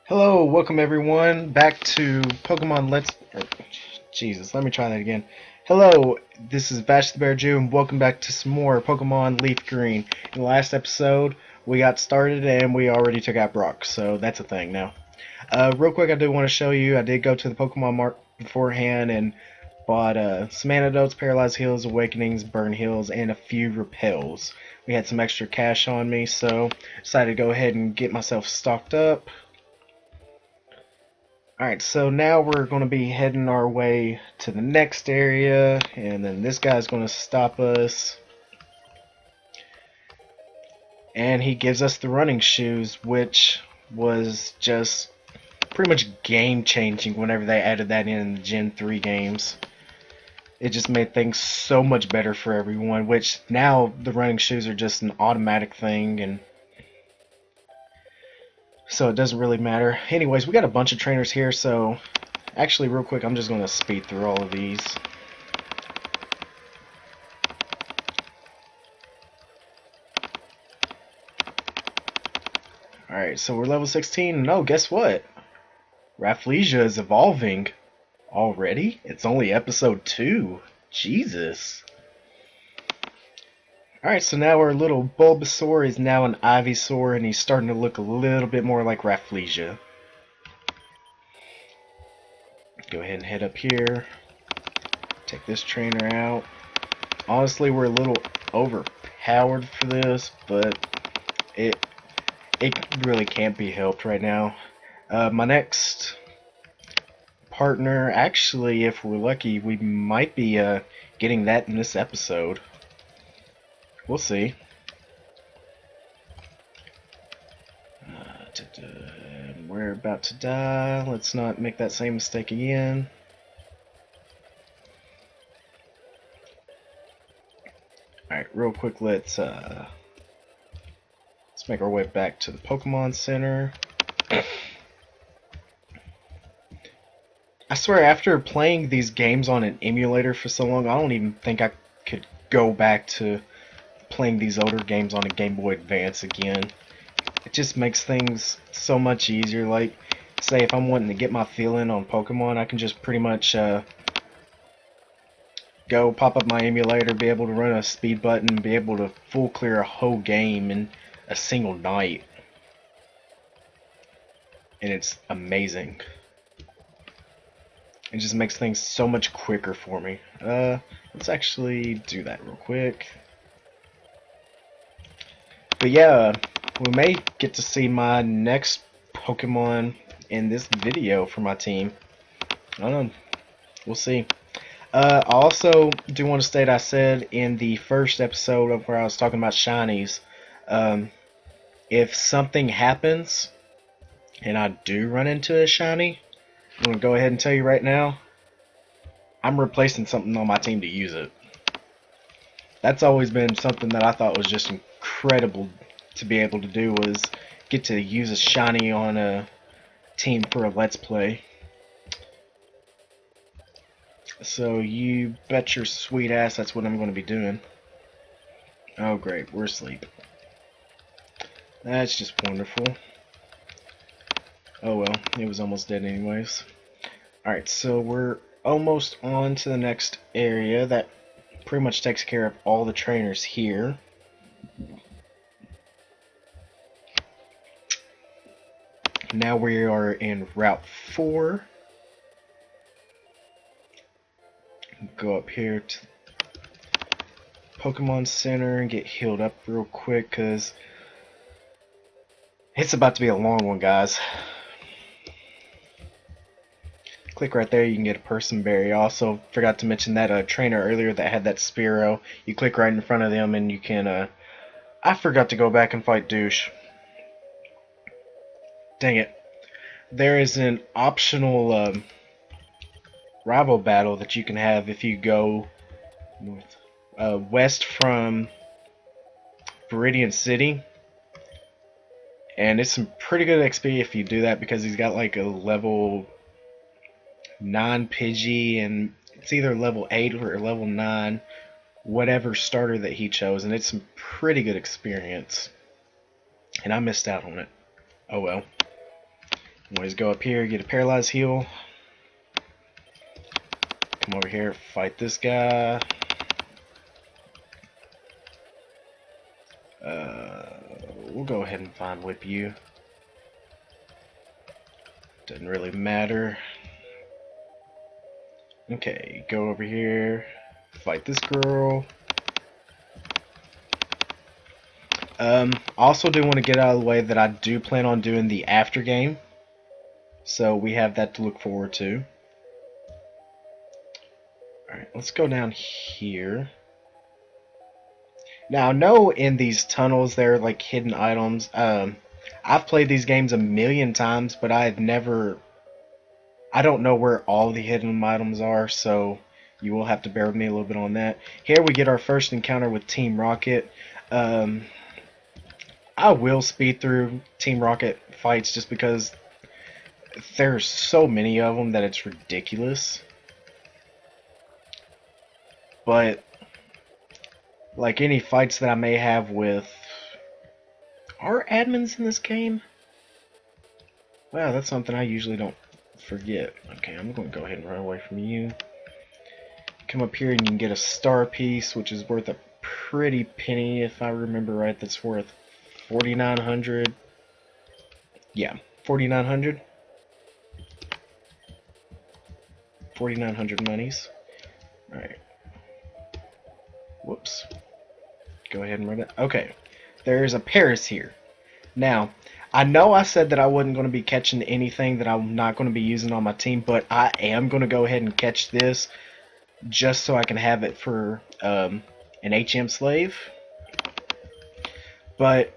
Hello, welcome everyone back to Pokemon Jesus, let me try that again. Hello, this is VashTheBearJew and welcome back to some more Pokemon LeafGreen. In the last episode, we got started and we already took out Brock, so that's a thing now. Real quick, I do want to show you, I did go to the Pokemon Mart beforehand and bought some antidotes, Paralyzed Heals, Awakenings, Burn Heals, and a few Repels. We had some extra cash on me, so decided to go ahead and get myself stocked up. Alright, so now we're going to be heading our way to the next area, and then this guy's going to stop us. And he gives us the running shoes, which was just pretty much game-changing whenever they added that in the Gen 3 games. It just made things so much better for everyone, which now the running shoes are just an automatic thing, and so it doesn't really matter. Anyways, we got a bunch of trainers here, so actually real quick I'm just going to speed through all of these. Alright, so we're level 16. No, guess what? Rafflesia is evolving. Already? It's only episode 2. Jesus. Alright, so now our little Bulbasaur is now an Ivysaur, and he's starting to look a little bit more like Rafflesia. Go ahead and head up here. Take this trainer out. Honestly, we're a little overpowered for this, but it really can't be helped right now. My next partner, actually, if we're lucky, we might be getting that in this episode. We'll see. We're about to die. Let's not make that same mistake again. Alright, real quick, let's make our way back to the Pokemon Center. I swear, after playing these games on an emulator for so long, I don't even think I could go back to playing these older games on a Game Boy Advance again. It just makes things so much easier. Like, say if I'm wanting to get my feeling on Pokemon, I can just pretty much go pop up my emulator, be able to run a speed button, be able to full clear a whole game in a single night. And it's amazing. It just makes things so much quicker for me. Let's actually do that real quick. But yeah, we may get to see my next Pokemon in this video for my team. I don't know. We'll see. I also do want to state, I said in the first episode of where I was talking about shinies, if something happens and I do run into a shiny, I'm going to go ahead and tell you right now, I'm replacing something on my team to use it. That's always been something that I thought was just incredible to be able to do, was get to use a shiny on a team for a Let's Play. So you bet your sweet ass that's what I'm going to be doing. Oh great, we're asleep. That's just wonderful. Oh well, it was almost dead anyways. Alright, so we're almost on to the next area. That pretty much takes care of all the trainers here. Now we are in Route 4. Go up here to Pokemon Center and get healed up real quick, because it's about to be a long one, guys. Click right there, you can get a Person Berry. Also, forgot to mention that trainer earlier that had that Spearow. You click right in front of them and you can, I forgot to go back and fight Douche. Dang it. There is an optional rival battle that you can have if you go west from Viridian City. And it's some pretty good XP if you do that, because he's got like a level 9 Pidgey, and it's either level 8 or level 9, whatever starter that he chose, and it's some pretty good experience. And I missed out on it. Oh well. Always go up here, get a paralyzed heal. Come over here, fight this guy. We'll go ahead and find whip you. Doesn't really matter. Okay, go over here, fight this girl. Also do want to get out of the way that I do plan on doing the after game. So we have that to look forward to. Alright, let's go down here. Now, I know in these tunnels there are like hidden items. I've played these games a million times, but I don't know where all the hidden items are, so you will have to bear with me a little bit on that. Here we get our first encounter with Team Rocket. I will speed through Team Rocket fights just because there's so many of them that it's ridiculous. But like any fights that I may have with... Are admins in this game? Wow, that's something I usually don't forget. Okay, I'm going to go ahead and run away from you. Come up here and you can get a star piece, which is worth a pretty penny. If I remember right, that's worth 4,900. Yeah, 4,900. 4,900 monies. Alright. Whoops. Go ahead and run it. Okay. There's a Paris here. Now, I know I said that I wasn't going to be catching anything that I'm not going to be using on my team, but I am going to go ahead and catch this just so I can have it for an HM slave. But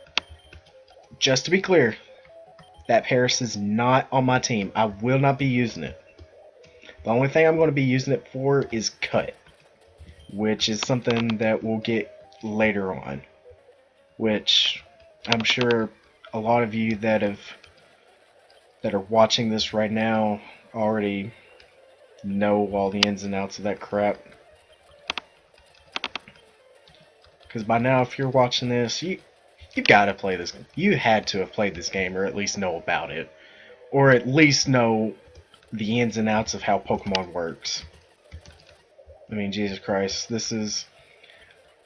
just to be clear, that Paris is not on my team. I will not be using it. The only thing I'm going to be using it for is cut, which is something that we'll get later on, which I'm sure a lot of you that are watching this right now already know all the ins and outs of that crap. Because by now, if you're watching this, you gotta play this. You had to have played this game, or at least know about it, or at least know the ins and outs of how Pokemon works. I mean, Jesus Christ, this is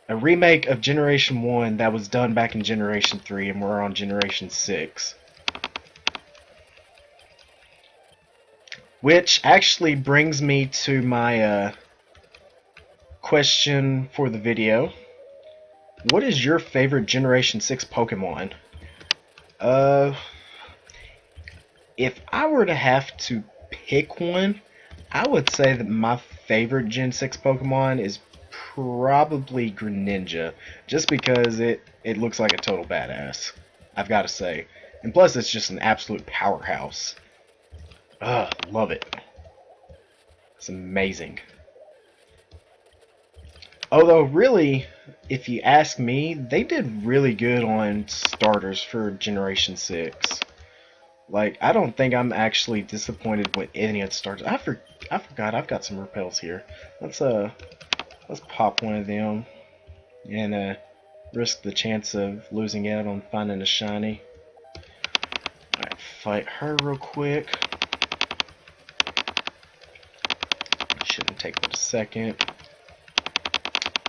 a remake of Generation 1 that was done back in Generation 3, and we're on Generation 6. Which actually brings me to my question for the video. What is your favorite Generation 6 Pokemon? If I were to have to pick one, I would say that my favorite Gen 6 Pokemon is probably Greninja, just because it looks like a total badass, I've got to say. And plus, it's just an absolute powerhouse. Ugh, love it. It's amazing. Although, really, if you ask me, they did really good on starters for Generation 6. Like, I don't think I'm actually disappointed with any of the starters. I forgot I've got some repels here. Let's pop one of them and risk the chance of losing out on finding a shiny. Alright, fight her real quick. Shouldn't take but a second.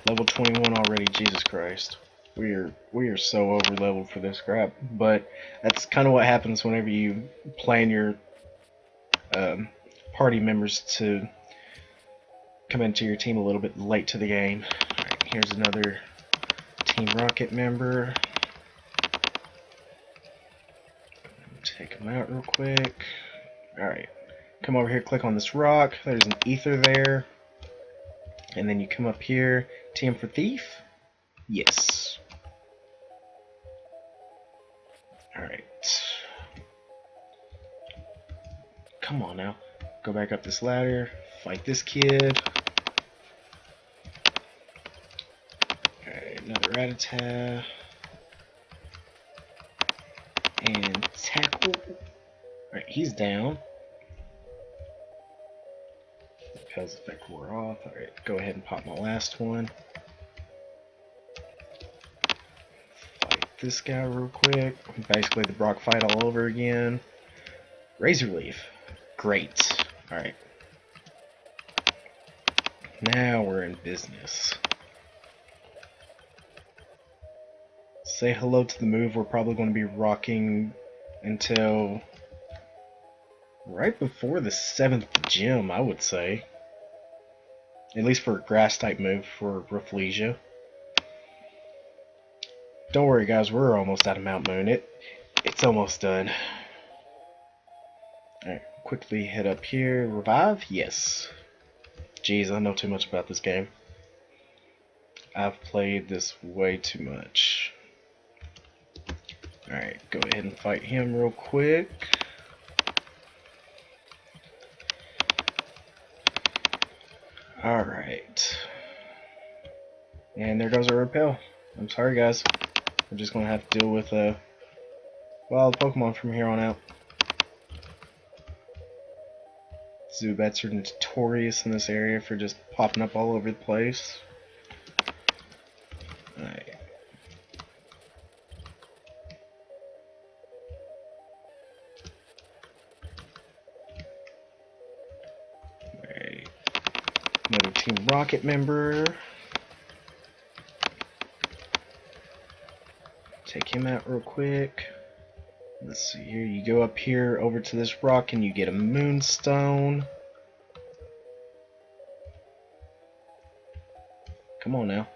Level 21 already, Jesus Christ. We are so over leveled for this crap. But that's kind of what happens whenever you plan your party members to come into your team a little bit late to the game. Alright, here's another Team Rocket member. Take him out real quick. Alright, come over here, click on this rock. There's an ether there. And then you come up here, TM for Thief? Yes. Alright. Come on now. Go back up this ladder. Fight this kid. Alright, another Rattata. And tackle. Alright, he's down. Repel's effect wore off. Alright, go ahead and pop my last one. Fight this guy real quick. Basically the Brock fight all over again. Razor Leaf. Great. Alright. Now we're in business. Say hello to the move. We're probably going to be rocking until right before the 7th gym, I would say. At least for a grass type move for Rafflesia. Don't worry guys, we're almost out of Mount Moon. It's almost done. Alright, quickly head up here. Revive? Yes. Jeez, I know too much about this game. I've played this way too much. Alright, go ahead and fight him real quick. Alright. And there goes our repel. I'm sorry guys. We're just gonna have to deal with wild Pokemon from here on out. Zubats are notorious in this area for just popping up all over the place. Alright. Another Team Rocket member. Take him out real quick. Let's see here. You go up here over to this rock and you get a Moonstone. Come on now.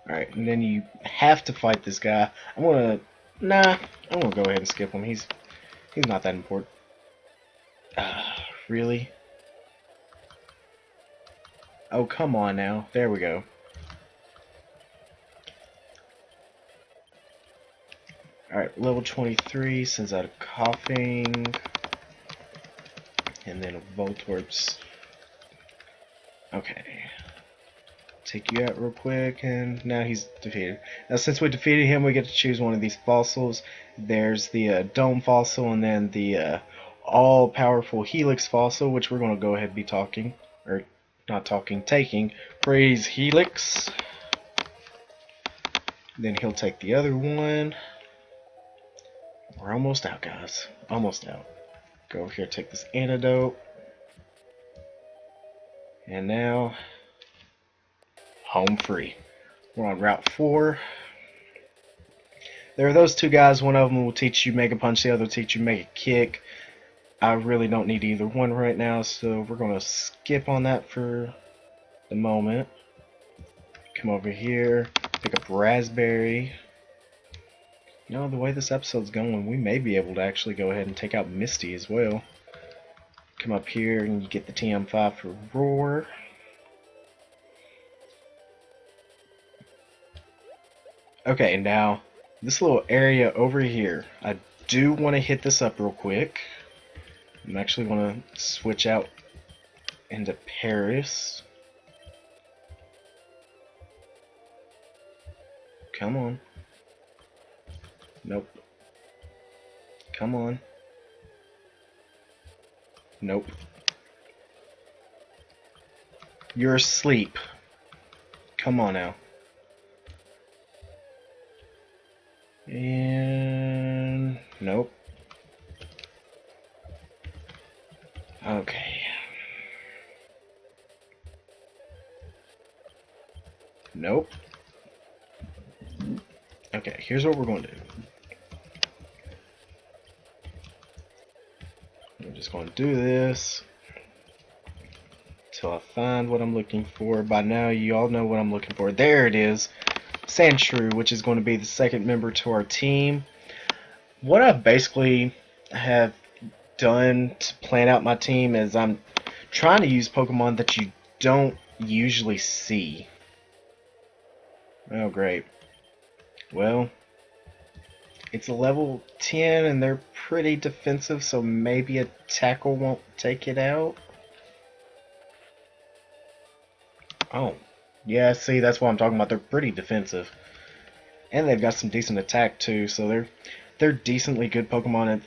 Alright, and then you have to fight this guy. I'm gonna go ahead and skip him. He's not that important. Really? Oh, come on now. There we go. Alright, level 23 sends out a coughing. And then a Voltorb's. Okay. Take you out real quick, and now he's defeated. Now, since we defeated him, we get to choose one of these fossils. There's the Dome Fossil, and then the all-powerful Helix Fossil, which we're going to go ahead and be talking. Or, not talking, taking. Praise Helix. Then he'll take the other one. We're almost out, guys. Almost out. Go over here, take this antidote. And now, home free. We're on Route 4. There are those two guys. One of them will teach you Mega Punch, the other will teach you Mega Kick. I really don't need either one right now, so we're going to skip on that for the moment. Come over here, pick up Raspberry. You know, the way this episode's going, we may be able to actually go ahead and take out Misty as well. Come up here and you get the TM5 for Roar. Okay, now, this little area over here, I do want to hit this up real quick. I'm actually going to switch out into Paris. Come on. Nope. Come on. Nope. You're asleep. Come on now. And nope. Okay. Nope. Okay, here's what we're going to do. I'm just going to do this until I find what I'm looking for. By now, you all know what I'm looking for. There it is. Sandshrew, which is going to be the second member to our team. What I basically have done to plan out my team is I'm trying to use Pokemon that you don't usually see. Oh, great. Well, it's a level 10 and they're pretty defensive, so maybe a tackle won't take it out. Oh, yeah, see, that's what I'm talking about. They're pretty defensive. And they've got some decent attack too, so they're decently good Pokemon.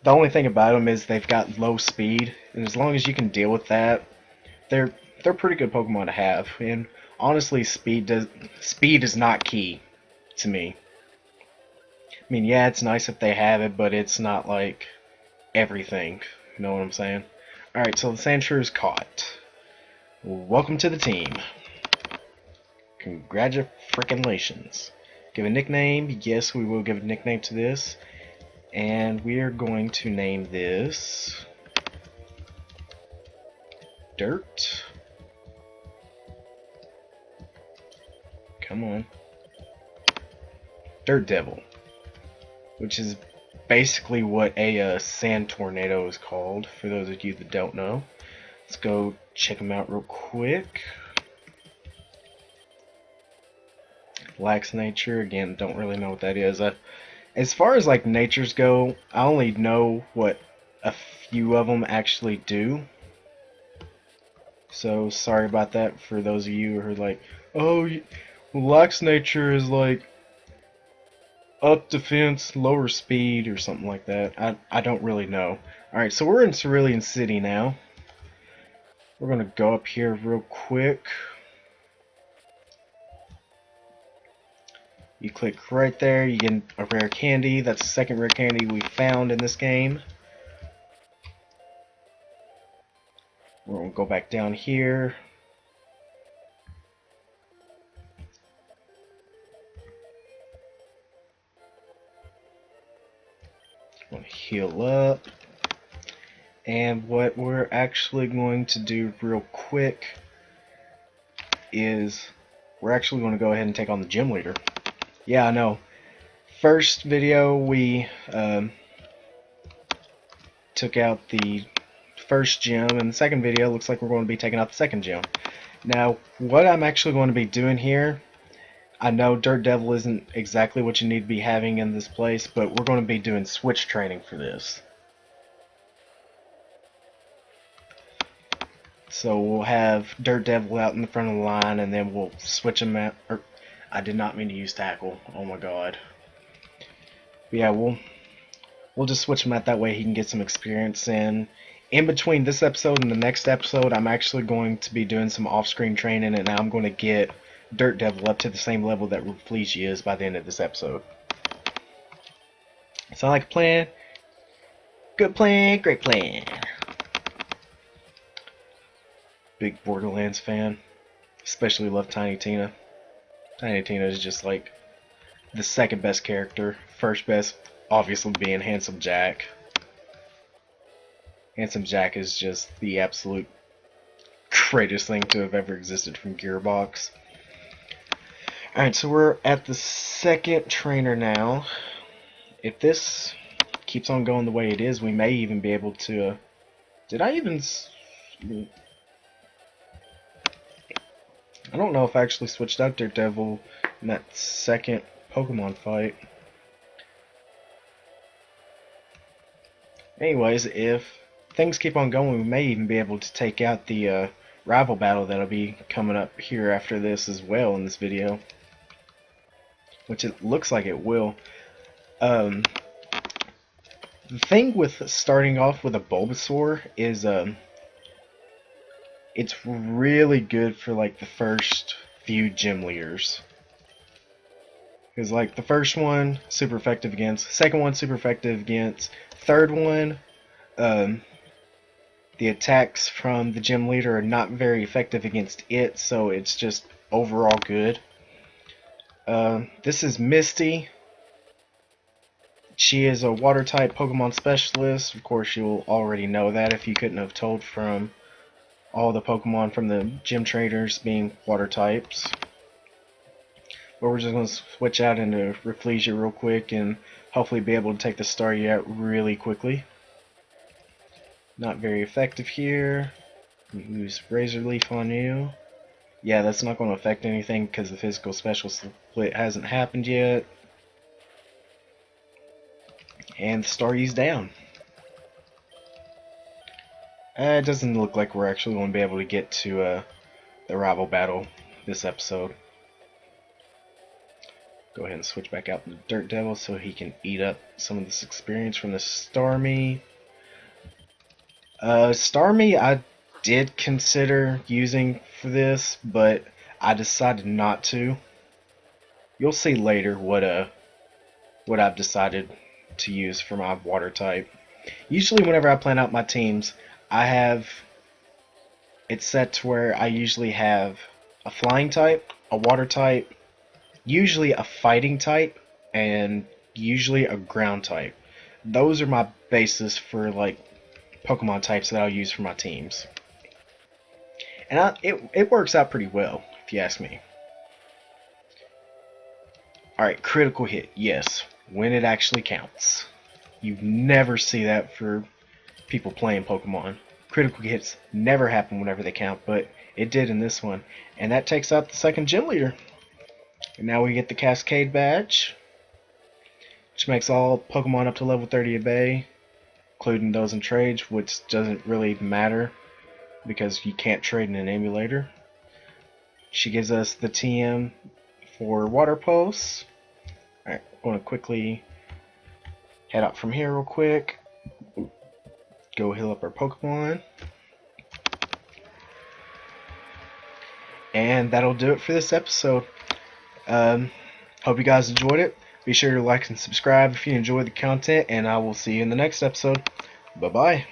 The only thing about them is they've got low speed, and as long as you can deal with that, they're pretty good Pokemon to have. And honestly, speed is not key to me. I mean, yeah, it's nice if they have it, but it's not like everything. You know what I'm saying? Alright, so the Sandshrew is caught. Welcome to the team. Congratulations. Give a nickname. Yes, we will give a nickname to this. And we are going to name this Dirt. Come on. Dirt Devil. Which is basically what a sand tornado is called, for those of you that don't know. Let's go check them out real quick. Lax nature, again, don't really know what that is. As far as like natures go, I only know what a few of them actually do. So sorry about that for those of you who are like, oh, lax nature is like up defense, lower speed, or something like that. I don't really know. Alright, so we're in Cerulean City now. We're gonna go up here real quick. You click right there, you get a rare candy. That's the second rare candy we found in this game. We're gonna go back down here. We're gonna heal up. And what we're actually going to do real quick is we're actually going to go ahead and take on the gym leader. Yeah, I know. First video we took out the first gym, and the second video looks like we're going to be taking out the second gym. Now, what I'm actually going to be doing here, I know Dirt Devil isn't exactly what you need to be having in this place, but we're going to be doing switch training for this. So we'll have Dirt Devil out in the front of the line, and then we'll switch him out. Or, I did not mean to use tackle. Oh my god. But yeah, we'll just switch him out that way he can get some experience in. In between this episode and the next episode, I'm actually going to be doing some off-screen training, and I'm going to get Dirt Devil up to the same level that Reflegia is by the end of this episode. Sound like a plan? Good plan, great plan. Big Borderlands fan. Especially love Tiny Tina. Tiny Tina is just like the second best character. First best, obviously, being Handsome Jack. Handsome Jack is just the absolute greatest thing to have ever existed from Gearbox. Alright, so we're at the second trainer now. If this keeps on going the way it is, we may even be able to... Did I even... I don't know if I actually switched out Dirt Devil in that second Pokemon fight. Anyways, if things keep on going, we may even be able to take out the rival battle that'll be coming up here after this as well in this video. Which it looks like it will. The thing with starting off with a Bulbasaur is it's really good for like the first few gym leaders. Because like the first one, super effective against. Second one, super effective against. Third one, the attacks from the gym leader are not very effective against it, so it's just overall good. This is Misty. She is a water type Pokemon specialist. Of course, you'll already know that if you couldn't have told from all the Pokemon from the gym trainers being water types. But we're just going to switch out into Reflegia real quick and hopefully be able to take the Staryu out really quickly. Not very effective here. Use Razor Leaf on you. Yeah, that's not going to affect anything because the physical special split hasn't happened yet. And the Staryu's down. It doesn't look like we're actually going to be able to get to the rival battle this episode. Go ahead and switch back out to the Dirt Devil so he can eat up some of this experience from the Starmie. Starmie I did consider using for this, but I decided not to. You'll see later what I've decided to use for my water type. Usually whenever I plan out my teams, I have it set to where I usually have a flying type, a water type, usually a fighting type, and usually a ground type. Those are my basis for like Pokemon types that I'll use for my teams. And it works out pretty well, if you ask me. Alright, critical hit, yes, when it actually counts. You never see that for people playing Pokemon. Critical hits never happen whenever they count, but it did in this one. And that takes out the second gym leader. And now we get the Cascade badge, which makes all Pokemon up to level 30 obey, including those in trades, which doesn't really matter because you can't trade in an emulator. She gives us the TM for Water Pulse. Alright, I'm going to quickly head out from here real quick. Go heal up our Pokemon. And that'll do it for this episode. Hope you guys enjoyed it. Be sure to like and subscribe if you enjoyed the content, and I will see you in the next episode. Bye-bye.